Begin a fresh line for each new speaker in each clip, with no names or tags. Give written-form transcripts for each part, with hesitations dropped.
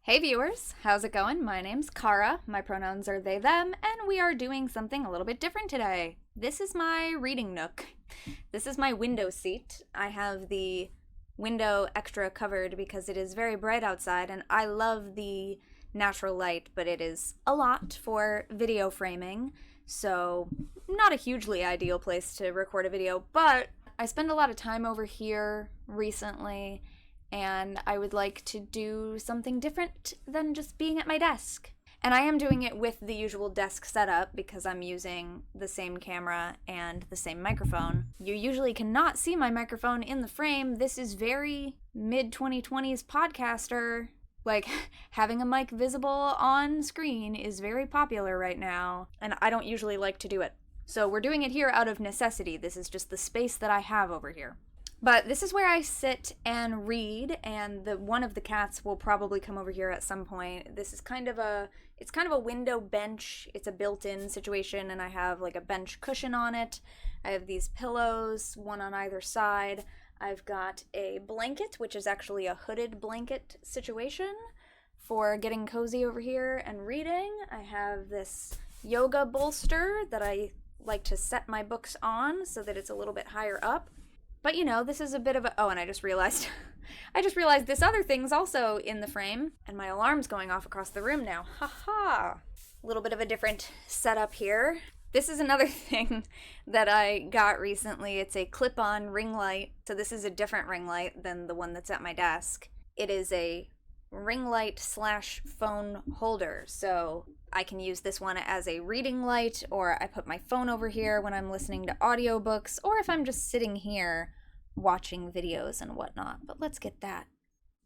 Hey viewers, how's it going? My name's Cara, my pronouns are they, them, and we are doing something a little bit different today. This is my reading nook. This is my window seat. I have the window extra covered because it is very bright outside and I love the natural light, but it is a lot for video framing, so not a hugely ideal place to record a video, but I spend a lot of time over here recently and I would like to do something different than just being at my desk. And I am doing it with the usual desk setup because I'm using the same camera and the same microphone. You usually cannot see my microphone in the frame. This is very mid-2020s podcaster. Like, having a mic visible on screen is very popular right now, and I don't usually like to do it. So we're doing it here out of necessity. This is just the space that I have over here. But this is where I sit and read, and one of the cats will probably come over here at some point. This is kind of a window bench. It's a built-in situation, and I have like a bench cushion on it. I have these pillows, one on either side. I've got a blanket, which is actually a hooded blanket situation for getting cozy over here and reading. I have this yoga bolster that I like to set my books on so that it's a little bit higher up. But you know, this is a bit of a, oh, and I just realized this other thing's also in the frame, and my alarm's going off across the room now. Haha. A little bit of a different setup here. This is another thing that I got recently. It's a clip-on ring light. So this is a different ring light than the one that's at my desk. It is a ring light / phone holder. So I can use this one as a reading light, or I put my phone over here when I'm listening to audiobooks, or if I'm just sitting here watching videos and whatnot. But let's get that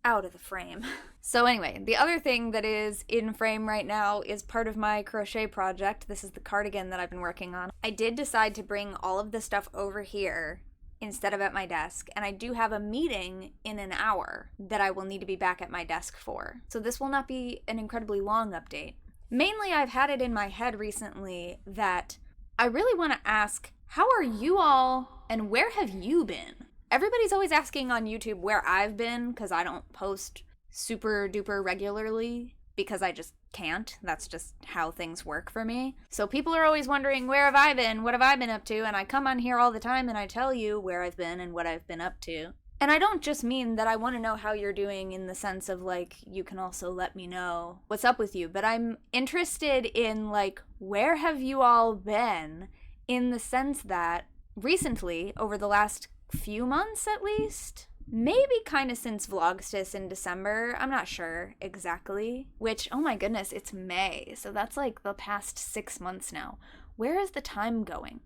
out of the frame. So anyway, the other thing that is in frame right now is part of my crochet project. This is the cardigan that I've been working on. I did decide to bring all of the stuff over here instead of at my desk, and I do have a meeting in an hour that I will need to be back at my desk for. So this will not be an incredibly long update. Mainly, I've had it in my head recently that I really want to ask, how are you all, and where have you been? Everybody's always asking on YouTube where I've been, because I don't post super duper regularly, because I just can't. That's just how things work for me. So people are always wondering, where have I been? What have I been up to? And I come on here all the time and I tell you where I've been and what I've been up to. And I don't just mean that I want to know how you're doing in the sense of, like, you can also let me know what's up with you, but I'm interested in, like, where have you all been, in the sense that recently, over the last few months at least, maybe kind of since Vlogmas in December, I'm not sure exactly, which, oh my goodness, it's May, so that's like the past 6 months now. Where is the time going?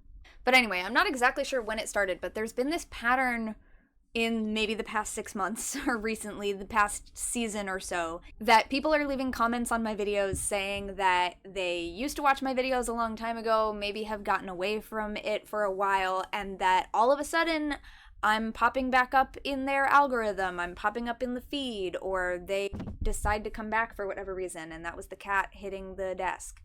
But anyway, I'm not exactly sure when it started, but there's been this pattern in maybe the past 6 months, or recently, the past season or so, that people are leaving comments on my videos saying that they used to watch my videos a long time ago, maybe have gotten away from it for a while, and that all of a sudden, I'm popping back up in their algorithm, I'm popping up in the feed, or they decide to come back for whatever reason, and that was the cat hitting the desk.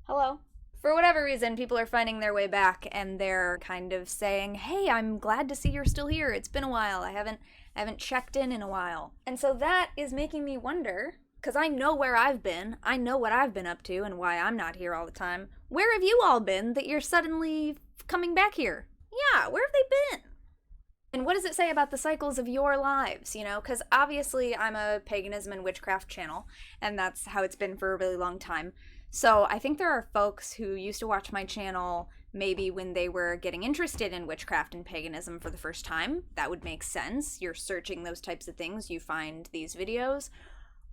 Hello. For whatever reason, people are finding their way back, and they're kind of saying, hey, I'm glad to see you're still here. It's been a while. I haven't checked in a while. And so that is making me wonder, because I know where I've been. I know what I've been up to and why I'm not here all the time. Where have you all been that you're suddenly coming back here? Yeah, where have they been? And what does it say about the cycles of your lives, you know? Because obviously I'm a paganism and witchcraft channel, and that's how it's been for a really long time. So I think there are folks who used to watch my channel maybe when they were getting interested in witchcraft and paganism for the first time. That would make sense. You're searching those types of things, you find these videos.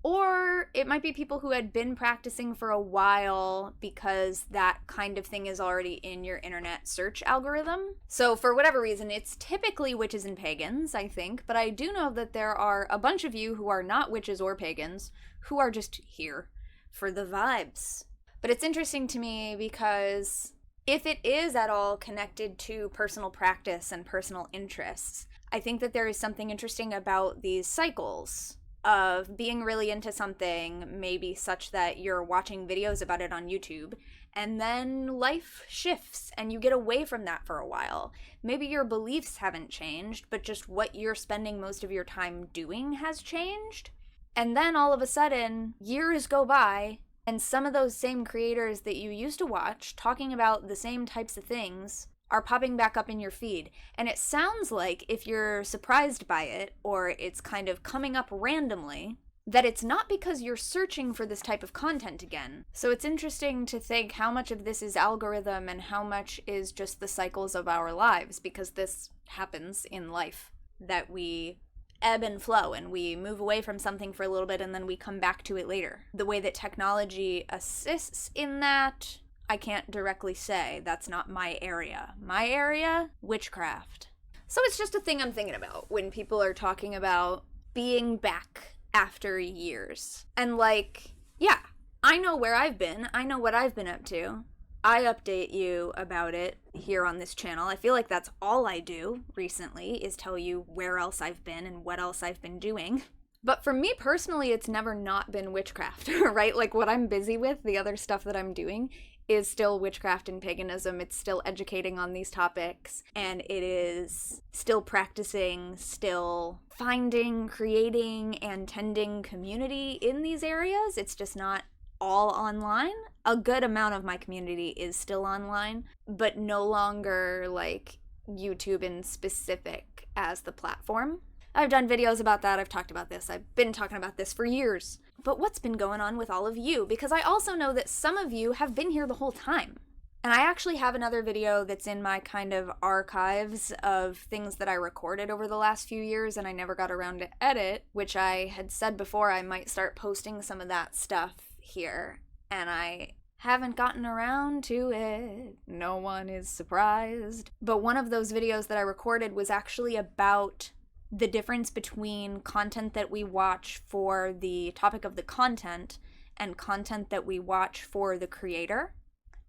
Or it might be people who had been practicing for a while because that kind of thing is already in your internet search algorithm. So for whatever reason, it's typically witches and pagans, I think, but I do know that there are a bunch of you who are not witches or pagans who are just here for the vibes. But it's interesting to me because if it is at all connected to personal practice and personal interests, I think that there is something interesting about these cycles of being really into something, maybe such that you're watching videos about it on YouTube, and then life shifts and you get away from that for a while. Maybe your beliefs haven't changed, but just what you're spending most of your time doing has changed. And then all of a sudden, years go by, and some of those same creators that you used to watch talking about the same types of things are popping back up in your feed. And it sounds like, if you're surprised by it, or it's kind of coming up randomly, that it's not because you're searching for this type of content again. So it's interesting to think how much of this is algorithm and how much is just the cycles of our lives, because this happens in life, that we ebb and flow and we move away from something for a little bit and then we come back to it later. The way that technology assists in that, I can't directly say. That's not my area. My area, witchcraft. So it's just a thing I'm thinking about when people are talking about being back after years. And like, yeah, I know where I've been. I know what I've been up to. I update you about it here on this channel. I feel like that's all I do recently, is tell you where else I've been and what else I've been doing. But for me personally, it's never not been witchcraft, right? Like what I'm busy with, the other stuff that I'm doing, is still witchcraft and paganism. It's still educating on these topics, and it is still practicing, still finding, creating, and tending community in these areas. It's just not all online. A good amount of my community is still online, but no longer like YouTube in specific as the platform. I've done videos about that. I've talked about this. I've been talking about this for years. But what's been going on with all of you? Because I also know that some of you have been here the whole time. And I actually have another video that's in my kind of archives of things that I recorded over the last few years and I never got around to edit, which I had said before I might start posting some of that stuff here. And I haven't gotten around to it. No one is surprised. But one of those videos that I recorded was actually about the difference between content that we watch for the topic of the content and content that we watch for the creator,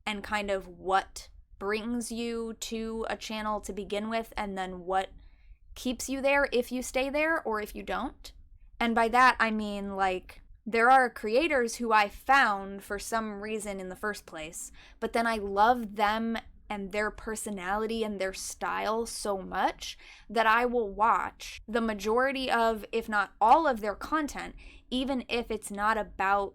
and kind of what brings you to a channel to begin with and then what keeps you there if you stay there or if you don't. And by that I mean, like, there are creators who I found for some reason in the first place, but then I love them and their personality and their style so much that I will watch the majority of, if not all of their content, even if it's not about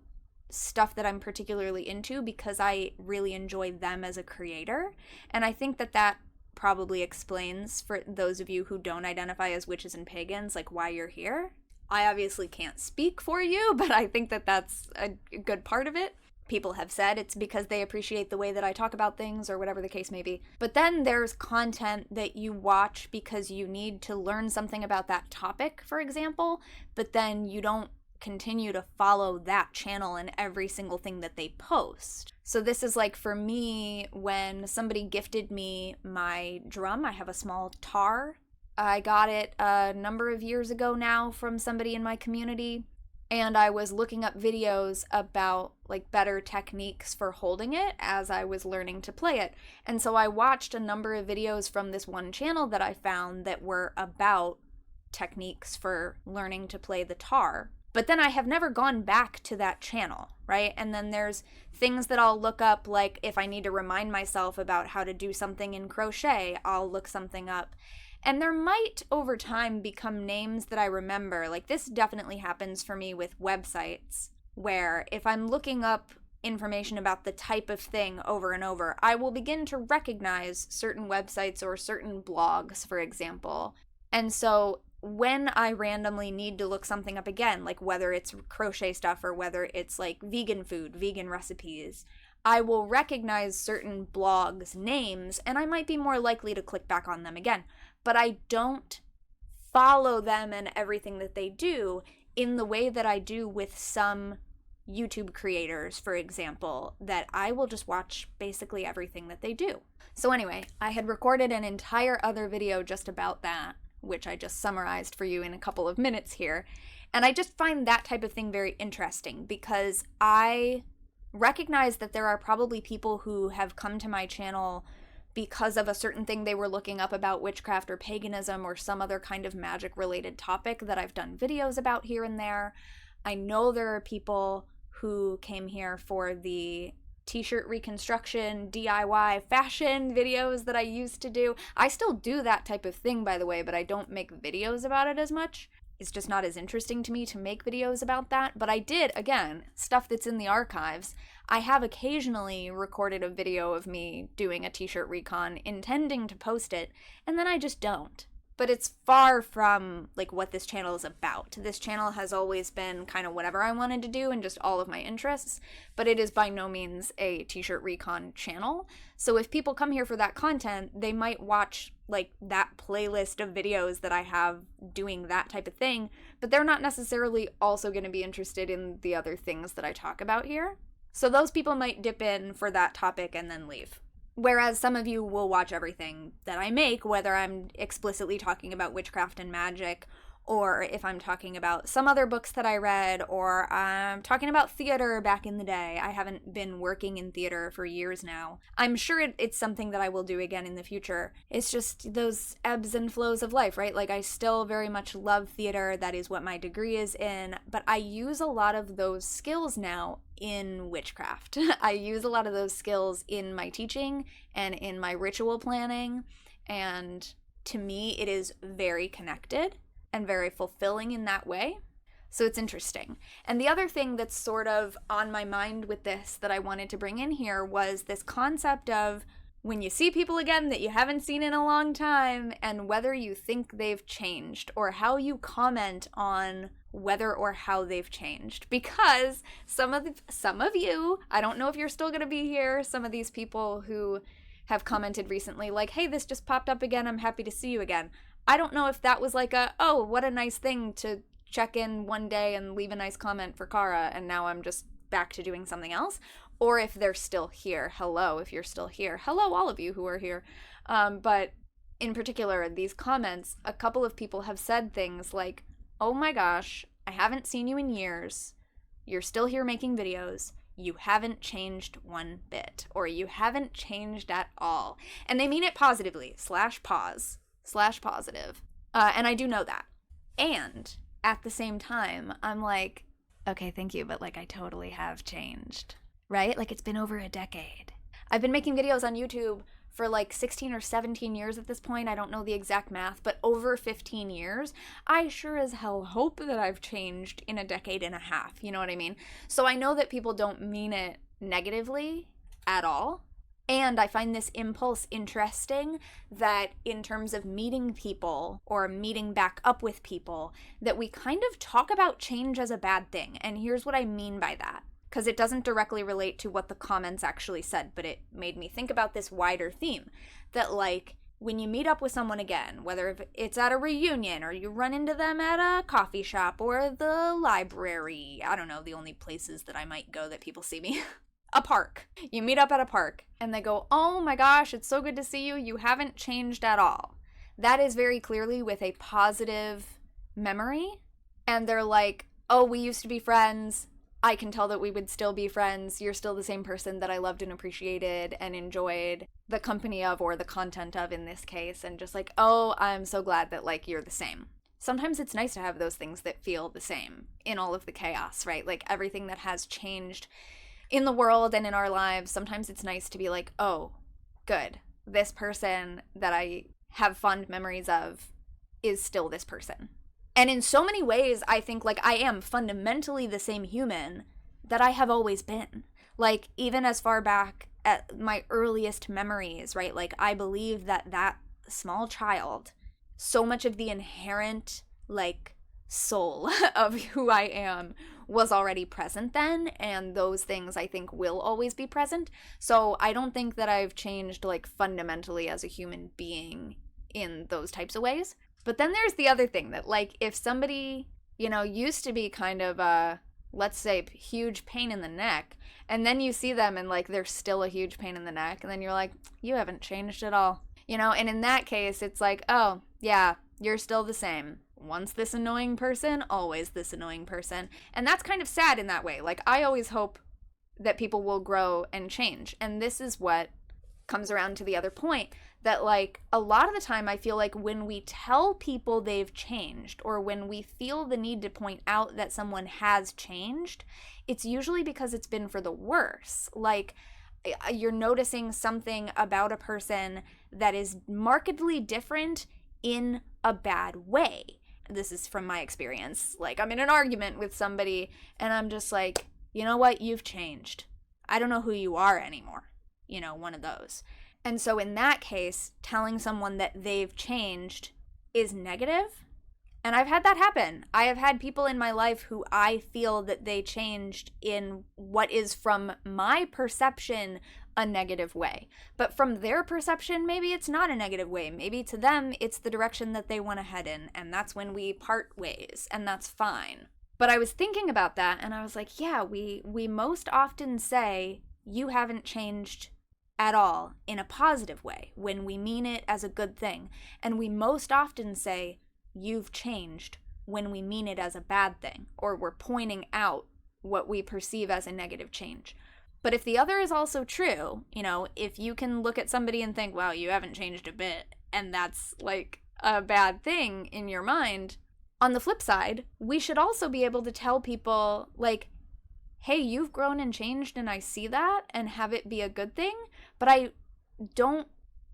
stuff that I'm particularly into, because I really enjoy them as a creator. And I think that that probably explains, for those of you who don't identify as witches and pagans, like why you're here. I obviously can't speak for you, but I think that that's a good part of it. People have said it's because they appreciate the way that I talk about things or whatever the case may be. But then there's content that you watch because you need to learn something about that topic, for example, but then you don't continue to follow that channel and every single thing that they post. So this is like, for me, when somebody gifted me my drum. I have a small tar. I got it a number of years ago now from somebody in my community. And I was looking up videos about like better techniques for holding it as I was learning to play it. And so I watched a number of videos from this one channel that I found that were about techniques for learning to play the tar. But then I have never gone back to that channel, right? And then there's things that I'll look up, like if I need to remind myself about how to do something in crochet, I'll look something up. And there might, over time, become names that I remember. Like, this definitely happens for me with websites, where if I'm looking up information about the type of thing over and over, I will begin to recognize certain websites or certain blogs, for example. And so when I randomly need to look something up again, like whether it's crochet stuff or whether it's like vegan food, vegan recipes, I will recognize certain blogs' names, and I might be more likely to click back on them again. But I don't follow them and everything that they do in the way that I do with some YouTube creators, for example, that I will just watch basically everything that they do. So anyway, I had recorded an entire other video just about that, which I just summarized for you in a couple of minutes here. And I just find that type of thing very interesting, because I recognize that there are probably people who have come to my channel because of a certain thing they were looking up about witchcraft or paganism or some other kind of magic related topic that I've done videos about here and there. I know there are people who came here for the t-shirt reconstruction, DIY fashion videos that I used to do. I still do that type of thing, by the way, but I don't make videos about it as much. it's just not as interesting to me to make videos about that. But I did, again, stuff that's in the archives. I have occasionally recorded a video of me doing a t-shirt recon, intending to post it, and then I just don't. But it's far from like what this channel is about. This channel has always been kind of whatever I wanted to do and just all of my interests, but it is by no means a t-shirt recon channel. So if people come here for that content, they might watch like that playlist of videos that I have doing that type of thing, but they're not necessarily also going to be interested in the other things that I talk about here. So those people might dip in for that topic and then leave. Whereas some of you will watch everything that I make, whether I'm explicitly talking about witchcraft and magic, or if I'm talking about some other books that I read, or I'm talking about theater back in the day. I haven't been working in theater for years now. I'm sure it's something that I will do again in the future. It's just those ebbs and flows of life, right? Like, I still very much love theater. That is what my degree is in. But I use a lot of those skills now in witchcraft. I use a lot of those skills in my teaching and in my ritual planning. And to me, it is very connected and very fulfilling in that way. So it's interesting. And the other thing that's sort of on my mind with this that I wanted to bring in here was this concept of when you see people again that you haven't seen in a long time, and whether you think they've changed or how you comment on whether or how they've changed. Because some of you, I don't know if you're still going to be here, some of these people who have commented recently like, hey, this just popped up again, I'm happy to see you again. I don't know if that was like oh, what a nice thing to check in one day and leave a nice comment for Cara, and now I'm just back to doing something else, or if they're still here. Hello, if you're still here. Hello, all of you who are here. But in particular, these comments, a couple of people have said things like, oh my gosh, I haven't seen you in years. You're still here making videos. You haven't changed one bit, or you haven't changed at all. And they mean it positively, /positive. And I do know that. And at the same time, I'm like, okay, thank you, but like I totally have changed, right? Like it's been over a decade. I've been making videos on YouTube for like 16 or 17 years at this point. I don't know the exact math, but over 15 years. I sure as hell hope that I've changed in a decade and a half. You know what I mean? So I know that people don't mean it negatively at all. And I find this impulse interesting that in terms of meeting people or meeting back up with people, that we kind of talk about change as a bad thing. And here's what I mean by that, because it doesn't directly relate to what the comments actually said, but it made me think about this wider theme that like when you meet up with someone again, whether it's at a reunion or you run into them at a coffee shop or the library, I don't know, the only places that I might go that people see me. A park. You meet up at a park and they go, oh my gosh, it's so good to see you. You haven't changed at all. That is very clearly with a positive memory. And they're like, oh, we used to be friends. I can tell that we would still be friends. You're still the same person that I loved and appreciated and enjoyed the company of, or the content of in this case. And just like, oh, I'm so glad that like you're the same. Sometimes it's nice to have those things that feel the same in all of the chaos, right? Like everything that has changed in the world and in our lives, sometimes it's nice to be like, oh, good. This person that I have fond memories of is still this person. And in so many ways, I think like I am fundamentally the same human that I have always been. Like even as far back at my earliest memories, right? Like I believe that small child, so much of the inherent like soul of who I am was already present then, and those things I think will always be present. So I don't think that I've changed like fundamentally as a human being in those types of ways. But then there's the other thing that like if somebody, you know, used to be kind of a, let's say, huge pain in the neck, and then you see them and like they're still a huge pain in the neck, and then you're like, you haven't changed at all, you know. And in that case it's like, oh yeah, you're still the same. Once this annoying person, always this annoying person. And that's kind of sad in that way. Like, I always hope that people will grow and change. And this is what comes around to the other point, that, like, a lot of the time I feel like when we tell people they've changed, or when we feel the need to point out that someone has changed, it's usually because it's been for the worse. Like, you're noticing something about a person that is markedly different in a bad way. this is from my experience. Like, I'm in an argument with somebody and I'm just like, you know what? You've changed. I don't know who you are anymore. You know, one of those. And so in that case, telling someone that they've changed is negative. And I've had that happen. I have had people in my life who I feel that they changed in what is, from my perception, a negative way. But from their perception, maybe it's not a negative way. Maybe to them, it's the direction that they want to head in. And that's when we part ways. And that's fine. But I was thinking about that and I was like, yeah, we most often say, you haven't changed at all in a positive way when we mean it as a good thing. And we most often say, you've changed when we mean it as a bad thing, or we're pointing out what we perceive as a negative change. But if the other is also true, you know, if you can look at somebody and think, wow, you haven't changed a bit, and that's like a bad thing in your mind, on the flip side, we should also be able to tell people, like, hey, you've grown and changed and I see that, and have it be a good thing, but I don't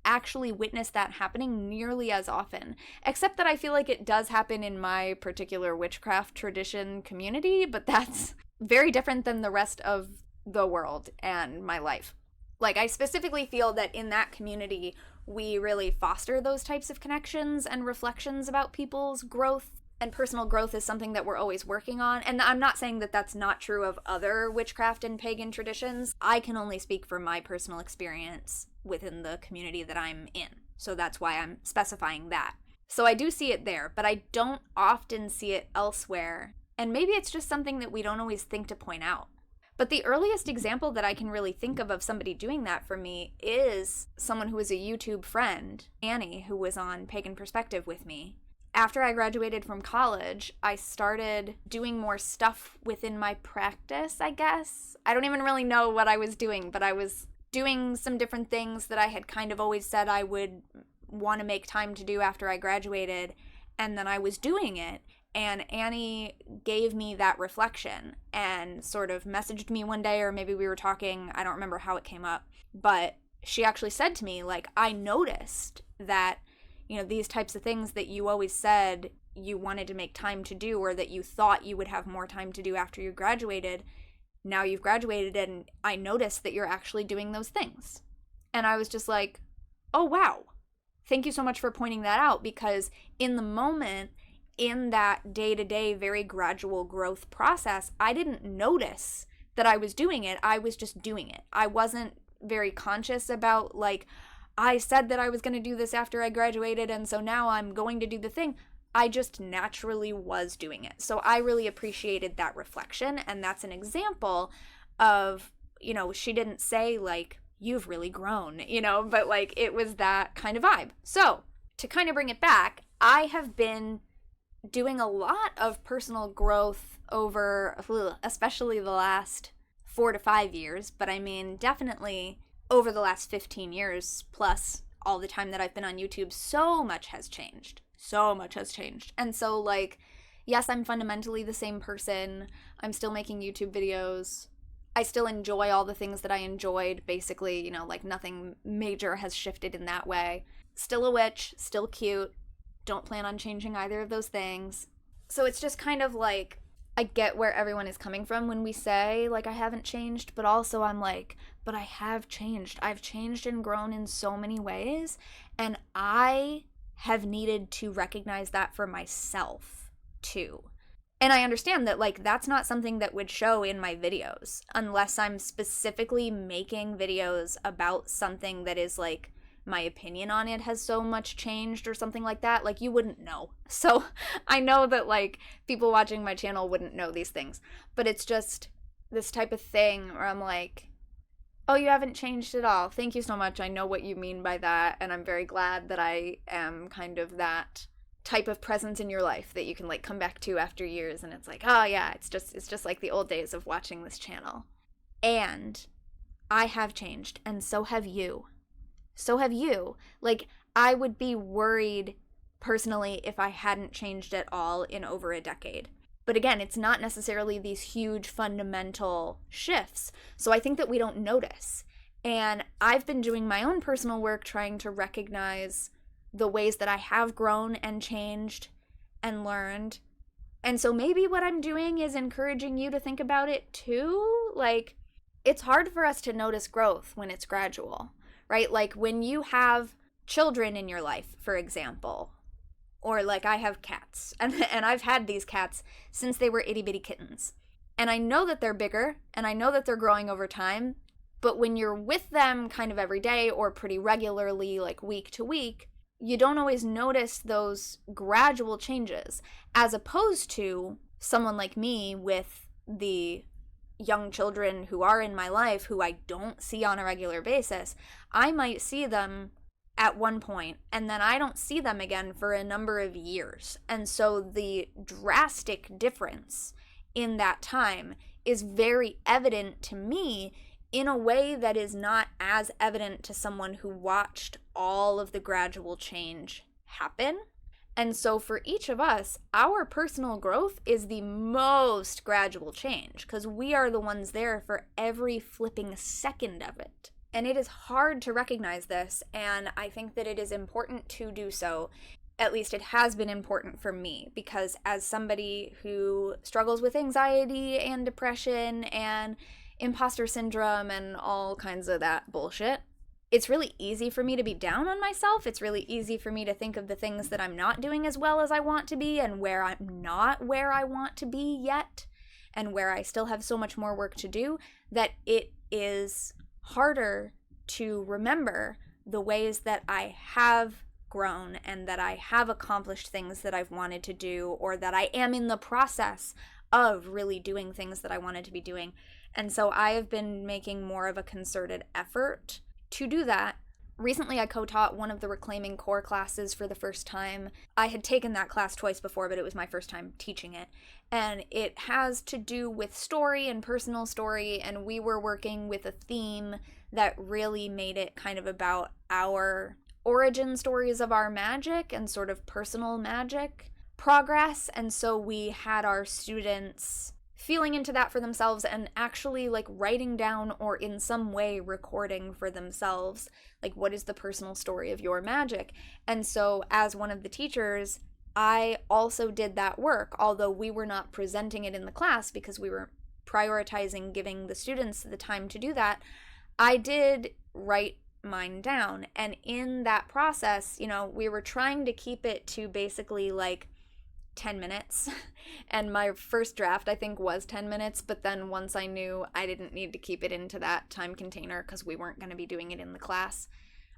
actually witness that happening nearly as often, except that I feel like it does happen in my particular witchcraft tradition community, but that's very different than the rest of the world and my life. Like, I specifically feel that in that community, we really foster those types of connections and reflections about people's growth, and personal growth is something that we're always working on. And I'm not saying that that's not true of other witchcraft and pagan traditions. I can only speak from my personal experience within the community that I'm in. So that's why I'm specifying that. So I do see it there, but I don't often see it elsewhere. And maybe it's just something that we don't always think to point out. But the earliest example that I can really think of somebody doing that for me is someone who was a YouTube friend, Annie, who was on Pagan Perspective with me. After I graduated from college, I started doing more stuff within my practice, I guess. I don't even really know what I was doing, but I was doing some different things that I had kind of always said I would want to make time to do after I graduated, and then I was doing it. And Annie gave me that reflection and sort of messaged me one day, or maybe we were talking, I don't remember how it came up, but she actually said to me, like, I noticed that, you know, these types of things that you always said you wanted to make time to do, or that you thought you would have more time to do after you graduated, now you've graduated and I noticed that you're actually doing those things. And I was just like, oh, wow. Thank you so much for pointing that out, because in the moment, in that day-to-day, very gradual growth process, I didn't notice that I was doing it. I was just doing it. I wasn't very conscious about, like, I said that I was going to do this after I graduated, and so now I'm going to do the thing. I just naturally was doing it. So I really appreciated that reflection, and that's an example of, you know, she didn't say, like, you've really grown, you know, but, like, it was that kind of vibe. So, to kind of bring it back, I have been doing a lot of personal growth over, especially the last 4 to 5 years, but I mean, definitely over the last 15 years plus all the time that I've been on YouTube, so much has changed. So much has changed. And so, like, yes, I'm fundamentally the same person. I'm still making YouTube videos. I still enjoy all the things that I enjoyed, basically, you know, like, nothing major has shifted in that way. Still a witch, still cute. Don't plan on changing either of those things. So it's just kind of like, I get where everyone is coming from when we say, like, I haven't changed, but also I'm like, but I have changed. I've changed and grown in so many ways, and I have needed to recognize that for myself, too. And I understand that, like, that's not something that would show in my videos, unless I'm specifically making videos about something that is, like, my opinion on it has so much changed or something like that. Like, you wouldn't know. So I know that, like, people watching my channel wouldn't know these things, but it's just this type of thing where I'm like, oh, you haven't changed at all. Thank you so much. I know what you mean by that, and I'm very glad that I am kind of that type of presence in your life that you can, like, come back to after years, and it's like, oh yeah, it's just like the old days of watching this channel. And I have changed, and so have you. So have you. Like, I would be worried personally if I hadn't changed at all in over a decade. But again, it's not necessarily these huge fundamental shifts. So I think that we don't notice. And I've been doing my own personal work trying to recognize the ways that I have grown and changed, and learned. And so maybe what I'm doing is encouraging you to think about it too. Like, it's hard for us to notice growth when it's gradual, right? Like when you have children in your life, for example, or like I have cats, and I've had these cats since they were itty bitty kittens. And I know that they're bigger, and I know that they're growing over time, but when you're with them kind of every day or pretty regularly, like week to week, you don't always notice those gradual changes, as opposed to someone like me with the young children who are in my life who I don't see on a regular basis. I might see them at one point, and then I don't see them again for a number of years. And so the drastic difference in that time is very evident to me in a way that is not as evident to someone who watched all of the gradual change happen. And so for each of us, our personal growth is the most gradual change because we are the ones there for every flipping second of it. And it is hard to recognize this, and I think that it is important to do so. At least it has been important for me, because as somebody who struggles with anxiety and depression and imposter syndrome and all kinds of that bullshit, it's really easy for me to be down on myself. It's really easy for me to think of the things that I'm not doing as well as I want to be, and where I'm not where I want to be yet, and where I still have so much more work to do, that it is harder to remember the ways that I have grown and that I have accomplished things that I've wanted to do, or that I am in the process of really doing things that I wanted to be doing. And so I have been making more of a concerted effort to do that. Recently, I co-taught one of the Reclaiming core classes for the first time. I had taken that class twice before, but it was my first time teaching it. And it has to do with story and personal story, and we were working with a theme that really made it kind of about our origin stories of our magic and sort of personal magic progress. And so we had our students feeling into that for themselves and actually like writing down or in some way recording for themselves, like, what is the personal story of your magic? And so as one of the teachers, I also did that work, although we were not presenting it in the class because we were prioritizing giving the students the time to do that. I did write mine down, and in that process, you know, we were trying to keep it to basically like 10 minutes, and my first draft I think was 10 minutes, but then once I knew I didn't need to keep it into that time container because we weren't going to be doing it in the class,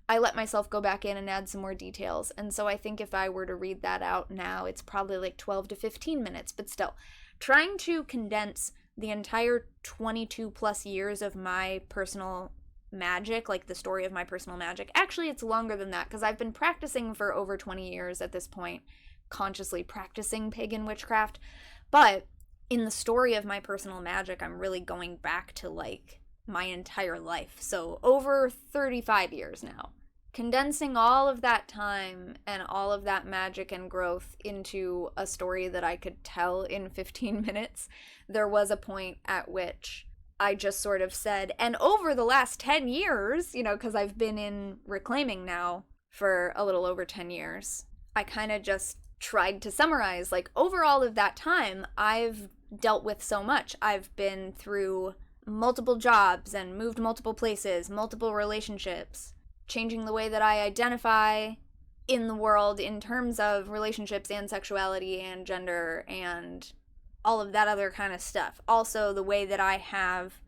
I let myself go back in and add some more details. And so I think if I were to read that out now, it's probably like 12 to 15 minutes, but still trying to condense the entire 22 plus years of my personal magic, like the story of my personal magic. Actually, it's longer than that because I've been practicing for over 20 years at this point, consciously practicing pagan witchcraft. But in the story of my personal magic, I'm really going back to like my entire life. So over 35 years now. Condensing all of that time and all of that magic and growth into a story that I could tell in 15 minutes, there was a point at which I just sort of said, and over the last 10 years, you know, because I've been in Reclaiming now for a little over 10 years, I kind of just tried to summarize, like, over all of that time, I've dealt with so much. I've been through multiple jobs and moved multiple places, multiple relationships, changing the way that I identify in the world in terms of relationships and sexuality and gender and all of that other kind of stuff. Also, the way that I have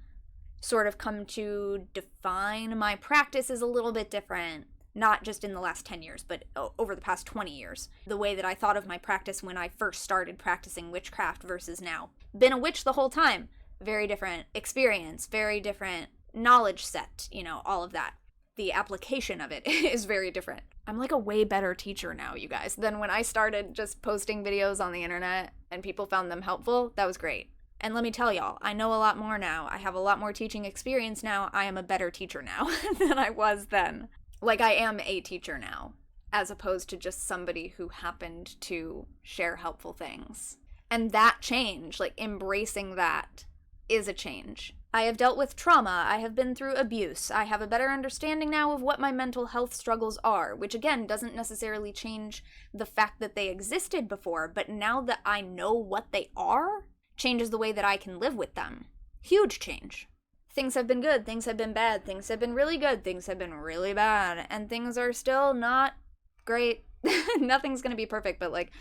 sort of come to define my practice is a little bit different. Not just in the last 10 years, but over the past 20 years. The way that I thought of my practice when I first started practicing witchcraft versus now. Been a witch the whole time. Very different experience, very different knowledge set, you know, all of that. The application of it is very different. I'm like a way better teacher now, you guys, than when I started just posting videos on the internet and people found them helpful. That was great. And let me tell y'all, I know a lot more now. I have a lot more teaching experience now. I am a better teacher now than I was then. Like, I am a teacher now, as opposed to just somebody who happened to share helpful things. And that change, like, embracing that, is a change. I have dealt with trauma, I have been through abuse, I have a better understanding now of what my mental health struggles are, which again doesn't necessarily change the fact that they existed before, but now that I know what they are, changes the way that I can live with them. Huge change. Things have been good, things have been bad, things have been really good, things have been really bad, and things are still not great. Nothing's gonna be perfect, but like,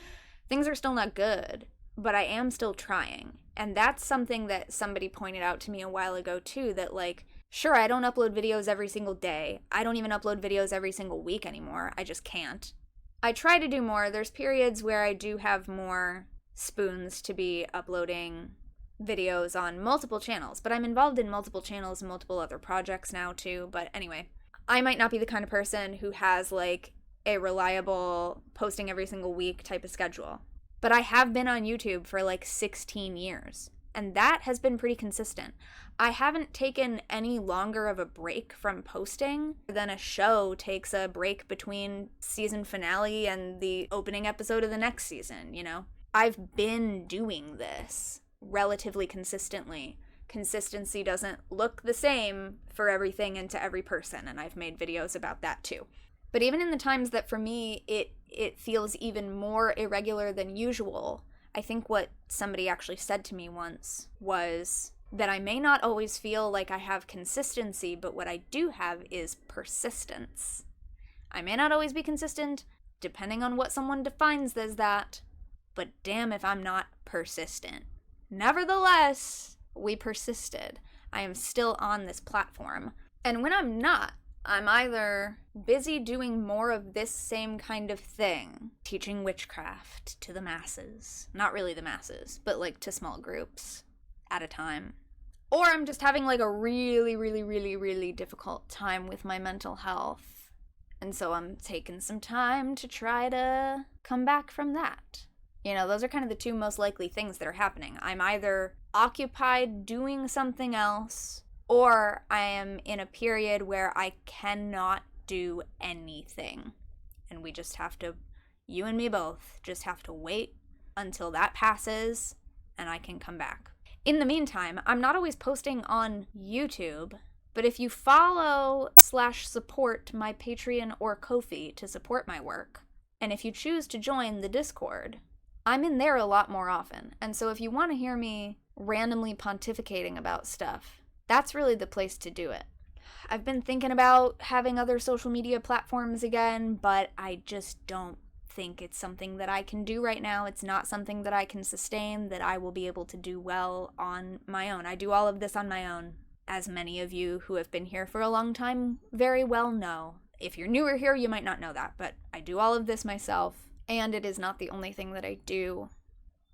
things are still not good, but I am still trying. And that's something that somebody pointed out to me a while ago too, that like, sure, I don't upload videos every single day. I don't even upload videos every single week anymore. I just can't. I try to do more. There's periods where I do have more spoons to be uploading videos on multiple channels, but I'm involved in multiple channels and multiple other projects now too. But anyway, I might not be the kind of person who has like a reliable posting every single week type of schedule. But I have been on YouTube for like 16 years, and that has been pretty consistent. I haven't taken any longer of a break from posting than a show takes a break between season finale and the opening episode of the next season, you know? I've been doing this relatively consistently. Consistency doesn't look the same for everything and to every person, and I've made videos about that too. But even in the times that for me it feels even more irregular than usual, I think what somebody actually said to me once was that I may not always feel like I have consistency, but what I do have is persistence. I may not always be consistent, depending on what someone defines as that, but damn if I'm not persistent. Nevertheless, we persisted. I am still on this platform. And when I'm not, I'm either busy doing more of this same kind of thing, teaching witchcraft to the masses. Not really the masses, but like to small groups at a time. Or I'm just having like a really, really, really, really difficult time with my mental health. And so I'm taking some time to try to come back from that. You know, those are kind of the two most likely things that are happening. I'm either occupied doing something else, or I am in a period where I cannot do anything. And we just have to, you and me both, just have to wait until that passes and I can come back. In the meantime, I'm not always posting on YouTube, but if you follow/support my Patreon or Ko-fi to support my work, and if you choose to join the Discord, I'm in there a lot more often. And so if you want to hear me randomly pontificating about stuff, that's really the place to do it. I've been thinking about having other social media platforms again, but I just don't think it's something that I can do right now. It's not something that I can sustain, that I will be able to do well on my own. I do all of this on my own, as many of you who have been here for a long time very well know. If you're newer here, you might not know that, but I do all of this myself, and it is not the only thing that I do.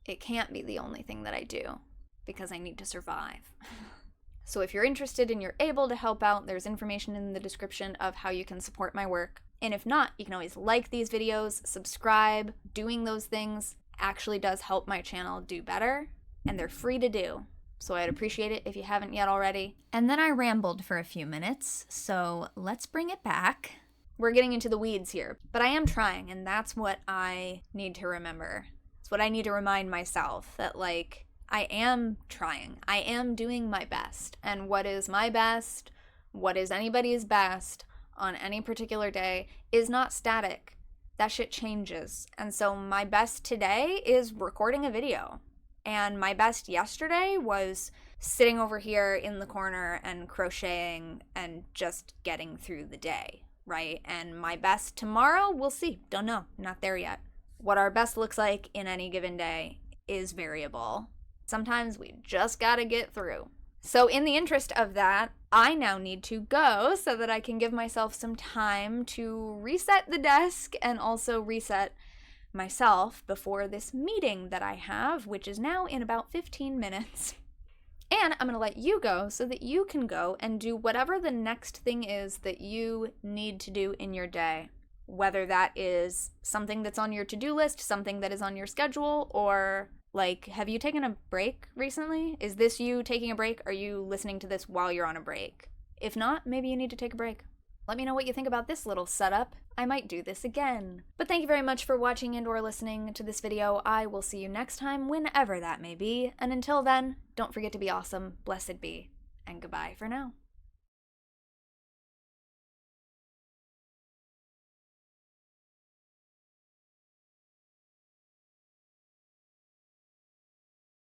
It can't be the only thing that I do, because I need to survive. So if you're interested and you're able to help out, there's information in the description of how you can support my work. And if not, you can always like these videos, subscribe. Doing those things actually does help my channel do better, and they're free to do. So I'd appreciate it if you haven't yet already. And then I rambled for a few minutes, so let's bring it back. We're getting into the weeds here, but I am trying, and that's what I need to remember. It's what I need to remind myself, that like, I am trying. I am doing my best. And what is my best, what is anybody's best on any particular day is not static. That shit changes. And so my best today is recording a video. And my best yesterday was sitting over here in the corner and crocheting and just getting through the day, right? And my best tomorrow, we'll see. Don't know. Not there yet. What our best looks like in any given day is variable. Sometimes we just gotta get through. So in the interest of that, I now need to go so that I can give myself some time to reset the desk and also reset myself before this meeting that I have, which is now in about 15 minutes. And I'm gonna let you go so that you can go and do whatever the next thing is that you need to do in your day. Whether that is something that's on your to-do list, something that is on your schedule, or like, have you taken a break recently? Is this you taking a break? Are you listening to this while you're on a break? If not, maybe you need to take a break. Let me know what you think about this little setup. I might do this again. But thank you very much for watching and or listening to this video. I will see you next time, whenever that may be. And until then, don't forget to be awesome, blessed be, and goodbye for now.